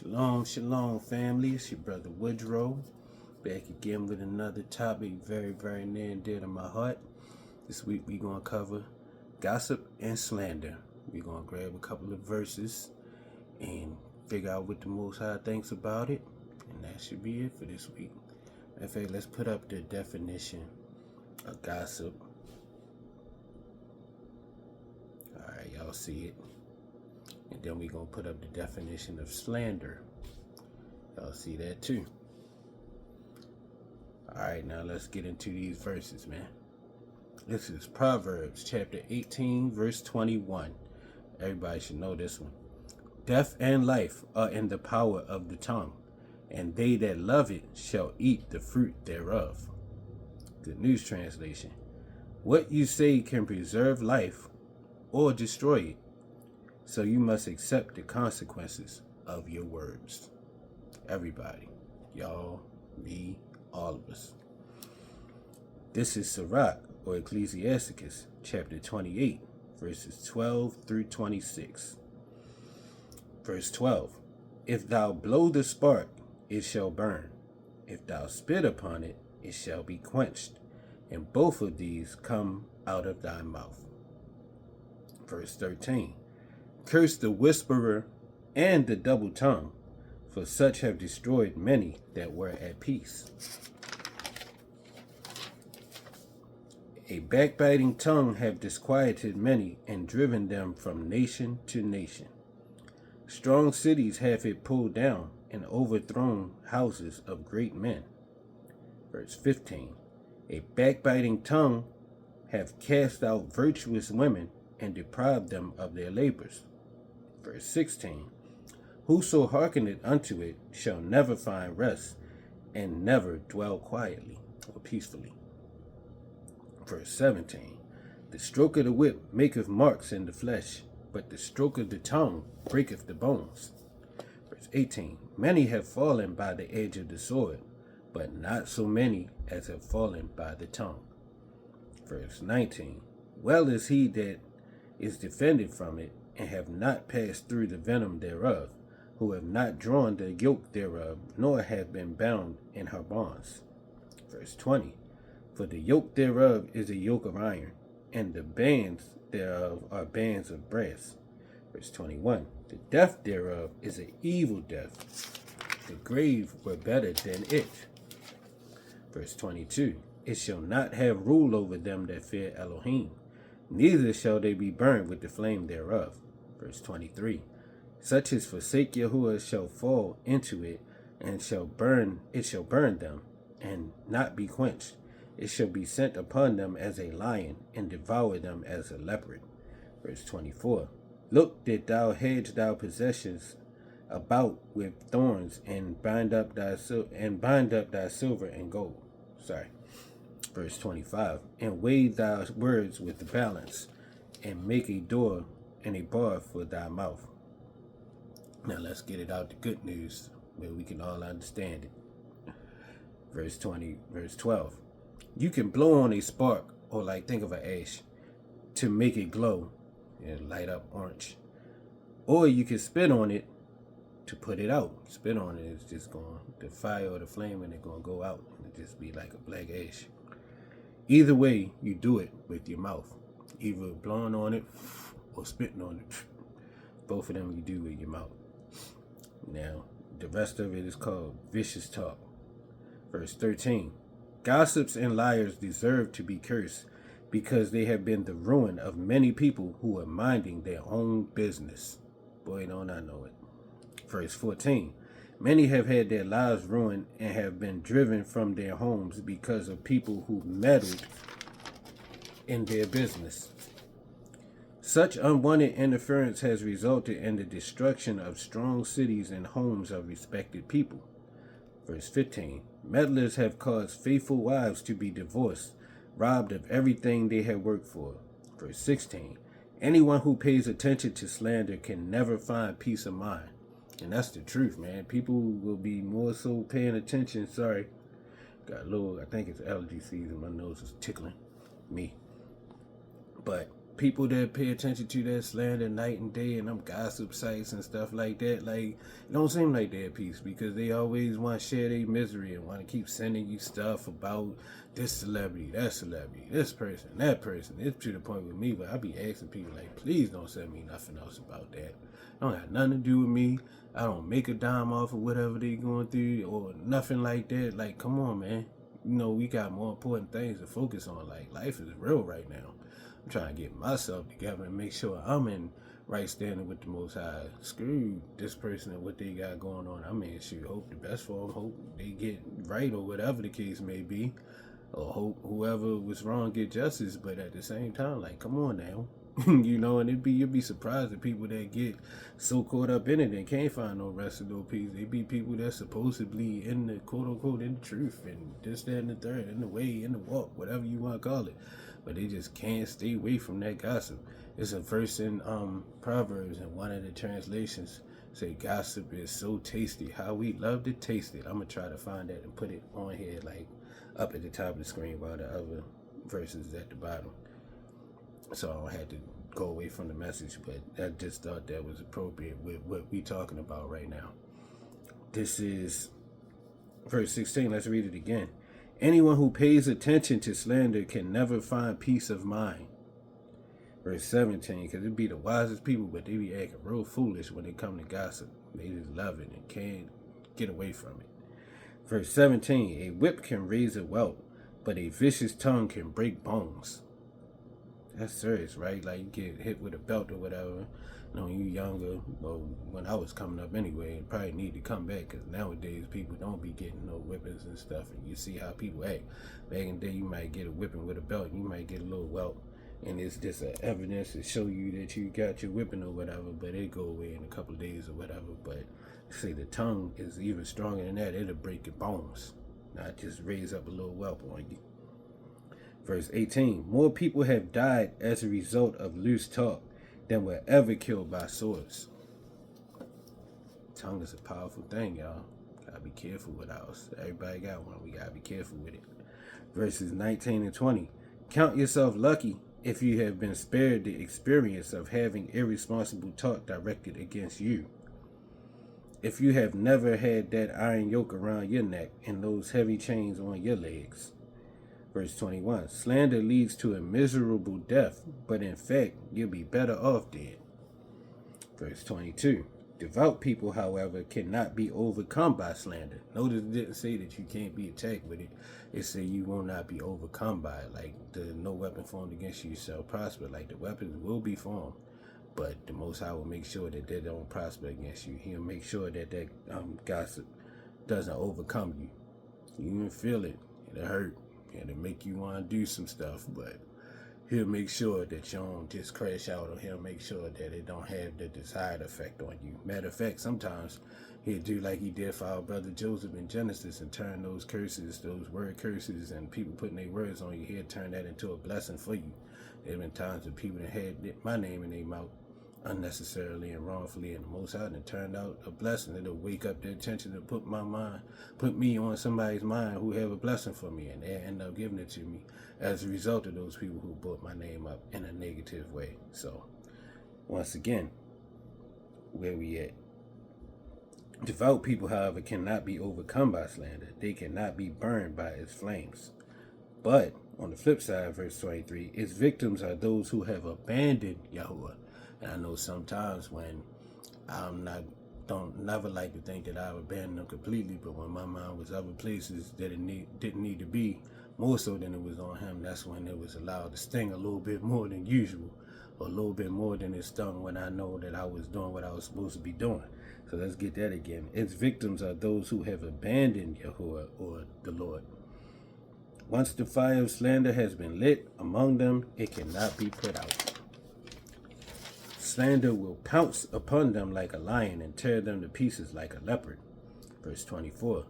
Shalom, shalom, family. It's your brother Woodrow. Back again with another topic very near and dear to my heart. This week we're going to cover gossip and slander. We're going to grab a couple of verses and figure out what the Most High thinks about it. And that should be it for this week. In fact, let's put up the definition of gossip. Alright, y'all see it. And then we're going to put up the definition of slander. Y'all see that too. Alright, now let's get into these verses, man. This is Proverbs chapter 18, verse 21. Everybody should know this one. Death and life are in the power of the tongue, and they that love it shall eat the fruit thereof. Good News Translation. What you say can preserve life or destroy it, so you must accept the consequences of your words. Everybody, y'all, me, all of us. This is Sirach, or Ecclesiasticus, chapter 28, verses 12 through 26. Verse 12. If thou blow the spark, it shall burn. If thou spit upon it, it shall be quenched. And both of these come out of thy mouth. Verse 13. Curse the whisperer and the double tongue, for such have destroyed many that were at peace. A backbiting tongue have disquieted many and driven them from nation to nation. Strong cities have it pulled down and overthrown houses of great men. Verse 15. A backbiting tongue have cast out virtuous women and deprived them of their labors. Verse 16. Whoso hearkeneth unto it shall never find rest, and never dwell quietly or peacefully. Verse 17. The stroke of the whip maketh marks in the flesh, but the stroke of the tongue breaketh the bones. Verse 18. Many have fallen by the edge of the sword, but not so many as have fallen by the tongue. Verse 19. Well is he that is defended from it, and have not passed through the venom thereof, who have not drawn the yoke thereof, nor have been bound in her bonds. Verse 20. For the yoke thereof is a yoke of iron, and the bands thereof are bands of brass. Verse 21. The death thereof is an evil death. The grave were better than it. Verse 22. It shall not have rule over them that fear Elohim, neither shall they be burned with the flame thereof. Verse 23. Such as forsake Yahuwah shall fall into it, and it shall burn them, and not be quenched. It shall be sent upon them as a lion, and devour them as a leopard. Verse 24. Look that thou hedge thy possessions about with thorns, and bind up thy silver and gold. Verse 25. And weigh thy words with the balance, and make a door and a bar for thy mouth. Now let's get it out the good news where we can all understand it. Verse 12. You can blow on a spark, or think of an ash, to make it glow and light up orange. Or you can spit on it to put it out. Spit on it is just the fire or the flame, and it's going to go out, and it just be like a black ash. Either way, you do it with your mouth. Either blowing on it or spitting on it. Both of them you do with your mouth. Now, the rest of it is called vicious talk. Verse 13. Gossips and liars deserve to be cursed, because they have been the ruin of many people who are minding their own business. Boy, don't I know it. Verse 14. Many have had their lives ruined and have been driven from their homes because of people who meddled in their business. Such unwanted interference has resulted in the destruction of strong cities and homes of respected people. Verse 15. Meddlers have caused faithful wives to be divorced, robbed of everything they had worked for. Verse 16. Anyone who pays attention to slander can never find peace of mind. And that's the truth, man. People will be more so paying attention. Sorry. Got a little, I think it's allergy season. My nose is tickling me. But people that pay attention to that slander night and day and them gossip sites and stuff like that, like, it don't seem like they're at peace because they always want to share their misery and want to keep sending you stuff about this celebrity, that celebrity, this person, that person. It's to the point with me, but I be asking people, like, please don't send me nothing else about that. It don't have nothing to do with me. I don't make a dime off of whatever they going through or nothing like that. Like, come on, man. You know, we got more important things to focus on. Like, life is real right now. I'm trying to get myself together and make sure I'm in right standing with the Most High. Screw this person and what they got going on. I mean, shoot, hope the best for them. Hope they get right or whatever the case may be. Or hope whoever was wrong get justice. But at the same time, like, come on now. You know, and you'd be surprised at people that get so caught up in it and can't find no rest or no peace. They be people that supposedly in the quote unquote in the truth and this, that, and the third, in the way, in the walk, whatever you want to call it. But they just can't stay away from that gossip. It's a verse in Proverbs, and one of the translations say gossip is so tasty, how we love to taste it. I'm gonna try to find that and put it on here, like up at the top of the screen, while the other verses at the bottom. So I don't have to go away from the message, but I just thought that was appropriate with what we talking about right now. This is verse 16. Let's read it again. Anyone who pays attention to slander can never find peace of mind. Verse 17, because it be the wisest people, but they be acting real foolish when they come to gossip. They just love it and can't get away from it. Verse 17, a whip can raise a welt, but a vicious tongue can break bones. That's serious, right? Like, you get hit with a belt or whatever. You know, when you younger, well, when I was coming up anyway, it probably need to come back because nowadays people don't be getting no whippings and stuff. And you see how people act. Back in the day, you might get a whipping with a belt. You might get a little welt. And it's just a evidence to show you that you got your whipping or whatever. But it go away in a couple of days or whatever. But see, the tongue is even stronger than that. It'll break your bones. Not just raise up a little whelp on you. Verse 18, more people have died as a result of loose talk than were ever killed by swords. Tongue is a powerful thing, y'all. Gotta be careful with ours. Everybody got one. We gotta be careful with it. Verses 19 and 20, count yourself lucky if you have been spared the experience of having irresponsible talk directed against you. If you have never had that iron yoke around your neck and those heavy chains on your legs. Verse 21, slander leads to a miserable death, but in fact, you'll be better off dead. Verse 22, devout people, however, cannot be overcome by slander. Notice it didn't say that you can't be attacked with it. It said you will not be overcome by it. Like, the no weapon formed against you shall prosper. Like, the weapons will be formed, but the Most High will make sure that they don't prosper against you. He'll make sure that gossip doesn't overcome you. You can feel it. It'll hurt. And to make you want to do some stuff, but he'll make sure that you don't just crash out, or he'll make sure that it don't have the desired effect on you. Matter of fact, sometimes he'll do like he did for our brother Joseph in Genesis and turn those curses, those word curses, and people putting their words on you, he'll turn that into a blessing for you. There have been times when people that had my name in their mouth unnecessarily and wrongfully, and the Most High, and it turned out a blessing. It'll wake up the attention to put me on somebody's mind who have a blessing for me, and they end up giving it to me as a result of those people who brought my name up in a negative way. So, once again, where we at? Devout people, however, cannot be overcome by slander. They cannot be burned by its flames. But on the flip side, verse 23, its victims are those who have abandoned Yahuwah. And I know sometimes when don't never like to think that I've abandoned them completely, but when my mind was other places that it didn't need to be, more so than it was on him, that's when it was allowed to sting a little bit more than usual, or a little bit more than it stung when I know that I was doing what I was supposed to be doing. So let's get that again. Its victims are those who have abandoned Yahuwah, or the Lord. Once the fire of slander has been lit among them, it cannot be put out. Slander will pounce upon them like a lion and tear them to pieces like a leopard. Verse 24.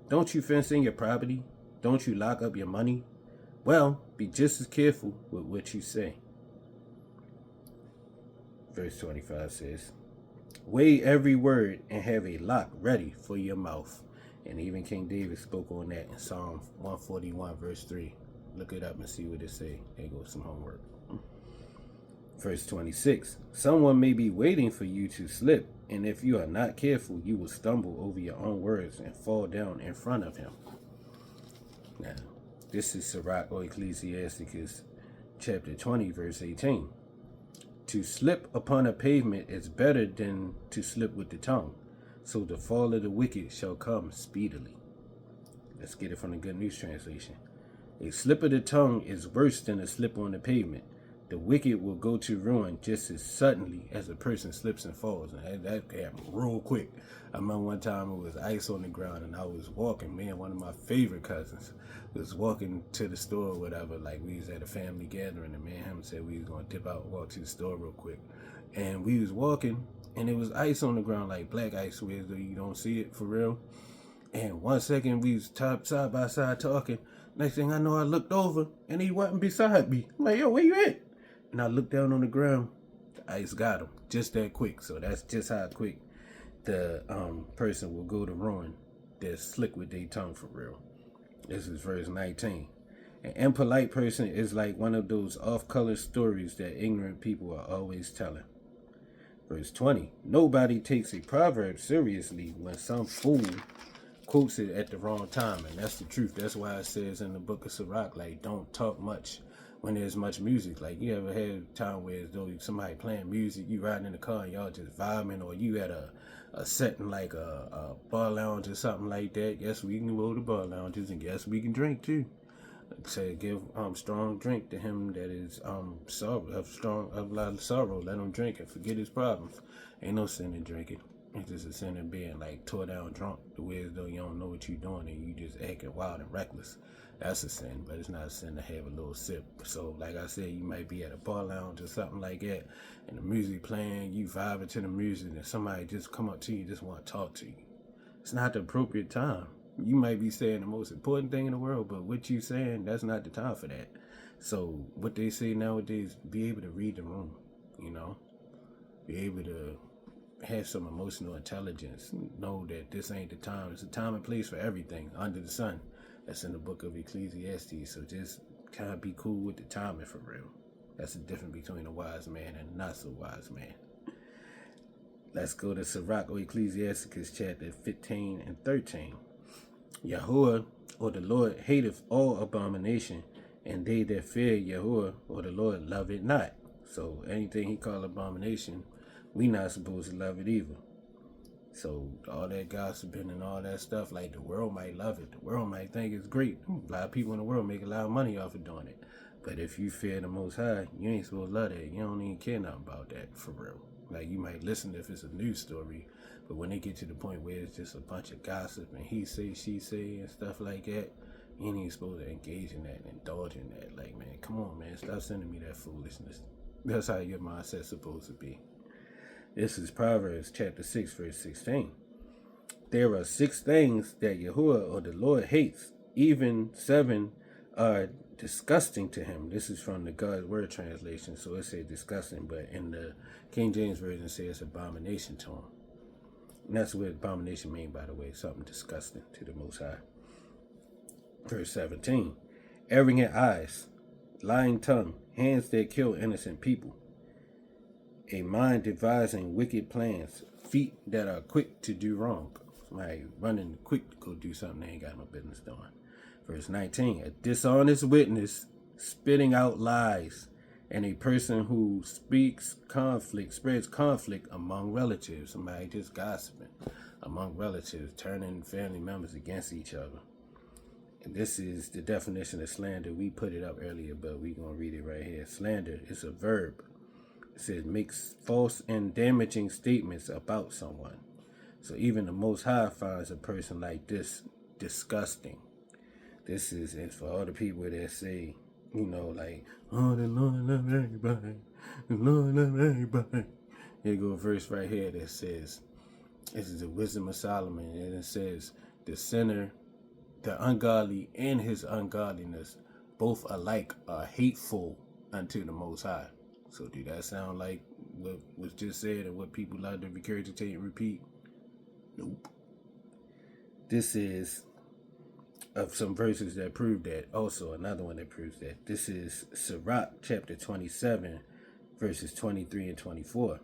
Don't you fence in your property? Don't you lock up your money? Well, be just as careful with what you say. Verse 25 says, weigh every word and have a lock ready for your mouth. And even King David spoke on that in Psalm 141 verse 3. Look it up and see what it say. There goes some homework. Verse 26. Someone may be waiting for you to slip, and if you are not careful, you will stumble over your own words and fall down in front of him. Now, this is Sirach or Ecclesiasticus chapter 20, verse 18. To slip upon a pavement is better than to slip with the tongue, so the fall of the wicked shall come speedily. Let's get it from the Good News Translation. A slip of the tongue is worse than a slip on the pavement. The wicked will go to ruin just as suddenly as a person slips and falls. And that happened real quick. I remember one time it was ice on the ground and I was walking. Me and one of my favorite cousins was walking to the store or whatever. Like we was at a family gathering and me and him said we was going to dip out and walk to the store real quick. And we was walking and it was ice on the ground, like black ice where you don't see it for real. And 1 second we was side by side talking. Next thing I know, I looked over and he wasn't beside me. I'm like, yo, where you at? And I looked down on the ground. The ice got him just that quick. So that's just how quick the person will go to ruin. They're slick with their tongue for real. This is verse 19. An impolite person is like one of those off-color stories that ignorant people are always telling. Verse 20. Nobody takes a proverb seriously when some fool quotes it at the wrong time, and that's the truth. That's why it says in the book of Sirach, like, don't talk much when there's much music. Like, you ever had a time where as though somebody playing music, you riding in the car and y'all just vibing, or you at a setting like a bar lounge or something like that. Yes, we can go to bar lounges, and yes, we can drink too. Say give strong drink to him that is sorrow of a lot of sorrow. Let him drink and forget his problems. Ain't no sin in drinking. It's just a sin in being like tore down drunk, the way as though you don't know what you're doing and you just acting wild and reckless. That's a sin, but it's not a sin to have a little sip. So like I said, you might be at a bar lounge or something like that and the music playing, you vibing to the music and somebody just come up to you, just want to talk to you. It's not the appropriate time. You might be saying the most important thing in the world, but what you saying, that's not the time for that. So what they say nowadays, be able to read the room, you know, be able to have some emotional intelligence, know that this ain't the time. It's a time and place for everything under the sun. That's in the book of Ecclesiastes. So just kind of be cool with the timing for real. That's the difference between a wise man and a not so wise man. Let's go to Sirach or Ecclesiasticus chapter 15 and 13. Yahuwah or the Lord hateth all abomination, and they that fear Yahuwah or the Lord love it not. So anything he call abomination, we not supposed to love it either. So all that gossiping and all that stuff, like the world might love it. The world might think it's great. A lot of people in the world make a lot of money off of doing it. But if you fear the Most High, you ain't supposed to love that. You don't even care nothing about that for real. Like you might listen if it's a news story, but when they get to the point where it's just a bunch of gossip and he say, she say and stuff like that, you ain't even supposed to engage in that and indulge in that. Like, man, come on, man, stop sending me that foolishness. That's how your mindset's supposed to be. This is Proverbs chapter 6, verse 16. There are 6 things that Yahuwah or the Lord hates. Even 7 are disgusting to him. This is from the God's Word translation, so it says disgusting, but in the King James Version it says abomination to him. And that's what abomination means, by the way, something disgusting to the Most High. Verse 17. Arrogant eyes, lying tongue, hands that kill innocent people, a mind devising wicked plans, feet that are quick to do wrong. Somebody running quick to go do something they ain't got no business doing. Verse 19, a dishonest witness spitting out lies, and a person who spreads conflict among relatives. Somebody just gossiping among relatives, turning family members against each other. And this is the definition of slander. We put it up earlier, but we're going to read it right here. Slander is a verb. It says makes false and damaging statements about someone. So even the Most High finds a person like this disgusting. This is it for all the people that say, you know, like, oh, the Lord love everybody. The Lord love everybody. Here go a verse right here that says, this is the wisdom of Solomon, and it says, the sinner, the ungodly, and his ungodliness, both alike are hateful unto the Most High. So do that sound like what was just said and what people like to regurgitate and repeat? Nope. This is of some verses that prove that. Also, another one that proves that. This is Sirach chapter 27, Verses 23 and 24.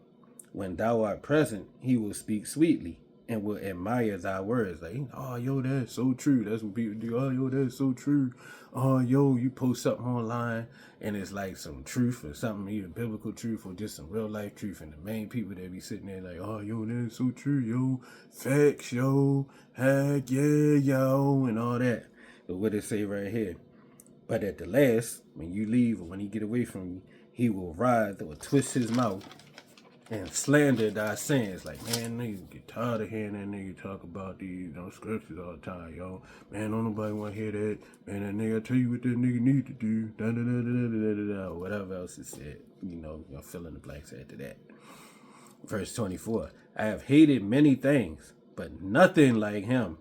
When thou art present, he will speak sweetly and will admire thy words. Like, oh, yo, that's so true. That's what people do. Oh, yo, that's so true. Oh, yo, you post something online and it's like some truth or something, either biblical truth or just some real life truth. And the main people that be sitting there like, oh, yo, that's so true, yo. Facts, yo. Heck yeah, yo. And all that. But what it say right here? But at the last, when you leave or when he get away from you, he will writhe or twist his mouth and slander thy sins. Like, man, niggas get tired of hearing that nigga talk about these scriptures all the time, yo. Man, don't nobody want to hear that. Man, that nigga tell you what that nigga need to do. Da da da da da da da. Whatever else it said. You'll fill in the blanks after that. Verse 24. I have hated many things, but nothing like him.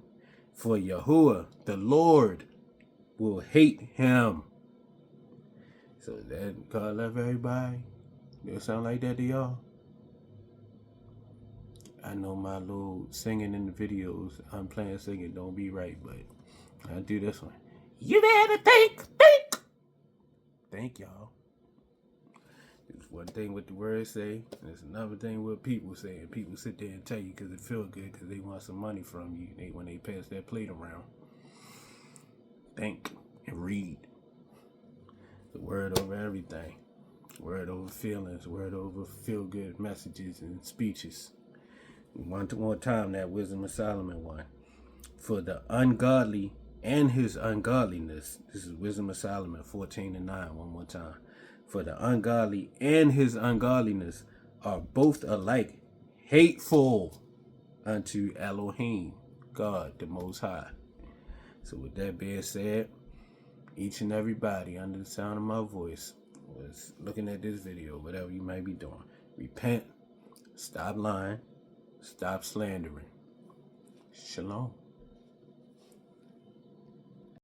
For Yahuwah, the Lord, will hate him. So that God love everybody. It sound like that to y'all? I know my little singing in the videos, I'm playing singing, don't be right, but I'll do this one. You better think. Thank y'all. There's one thing what the words say, and there's another thing what people say. And people sit there and tell you because it feel good, because they want some money from you when they pass that plate around. Think and read. The word over everything. Word over feelings. Word over feel-good messages and speeches. One more time, that Wisdom of Solomon one. For the ungodly and his ungodliness. This is Wisdom of Solomon 14 and 9. One more time. For the ungodly and his ungodliness are both alike hateful unto Elohim, God, the Most High. So with that being said, each and everybody under the sound of my voice was looking at this video, whatever you might be doing, repent, stop lying, stop slandering. Shalom.